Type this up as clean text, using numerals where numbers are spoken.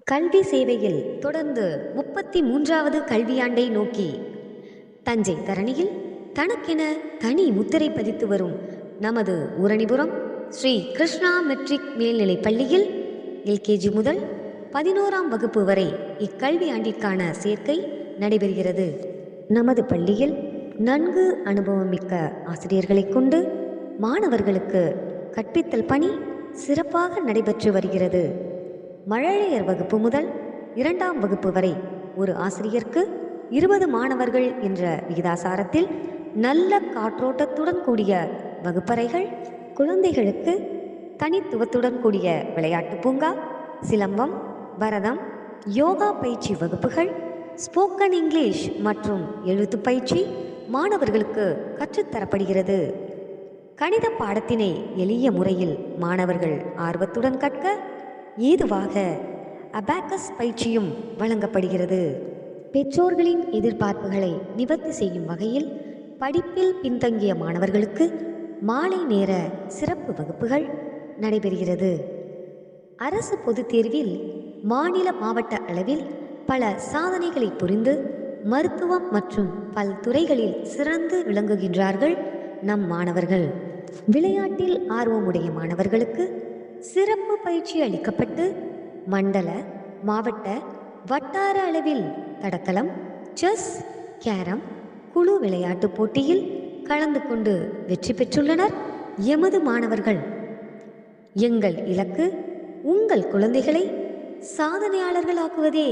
கல்வி சேவையில் தொடர்ந்து 33வது கல்வியாண்டை நோக்கி தஞ்சை தரணியில் தனக்கென தனி முத்திரை பதித்து வரும் நமது ஊரணிபுரம் ஸ்ரீ கிருஷ்ணா மெட்ரிக் மேல்நிலைப் பள்ளியில் எல்கேஜி முதல் 11ஆம் வகுப்பு வரை இக்கல்வி ஆண்டிற்கான சேர்க்கை நடைபெறுகிறது. நமது பள்ளியில் நன்கு அனுபவமிக்க ஆசிரியர்களைக் கொண்டு மாணவர்களுக்கு கற்பித்தல் பணி சிறப்பாக நடைபெற்று வருகிறது. மழலையர் வகுப்பு முதல் 2ஆம் வகுப்பு வரை ஒரு ஆசிரியருக்கு 20 மாணவர்கள் என்ற விகிதாசாரத்தில் நல்ல காற்றோட்டத்துடன் கூடிய வகுப்பறைகள், குழந்தைகளுக்கு தனித்துவத்துடன் கூடிய விளையாட்டு பூங்கா, சிலம்பம், பரதம், யோகா பயிற்சி வகுப்புகள், ஸ்போக்கன் இங்கிலீஷ் மற்றும் எழுத்து பயிற்சி மாணவர்களுக்கு கற்றுத்தரப்படுகிறது. கணித பாடத்தினை எளிய முறையில் மாணவர்கள் ஆர்வத்துடன் கற்க ஏதுவாக அபாக்கஸ் பயிற்சியும் வழங்கப்படுகிறது. பெற்றோர்களின் எதிர்பார்ப்புகளை நிவர்த்தி செய்யும் வகையில் படிப்பில் பின்தங்கிய மாணவர்களுக்கு மாலை நேர சிறப்பு வகுப்புகள் நடைபெறுகிறது. அரசு பொதுத் தேர்வில் மாநில மாவட்ட அளவில் பல சாதனைகளை புரிந்து மருத்துவம் மற்றும் பல்துறைகளில் சிறந்து விளங்குகின்றார்கள் நம் மாணவர்கள். விளையாட்டில் ஆர்வமுடைய மாணவர்களுக்கு சிறப்பு பயிற்சி அளிக்கப்பட்டு மண்டல, மாவட்ட, வட்டார அளவில் தடகளம், செஸ், கேரம், குழு விளையாட்டு போட்டியில் கலந்து கொண்டு வெற்றி பெற்றுள்ளனர் எமது மாணவர்கள். எங்கள் இலக்கு உங்கள் குழந்தைகளை சாதனையாளர்களாக்குவதே.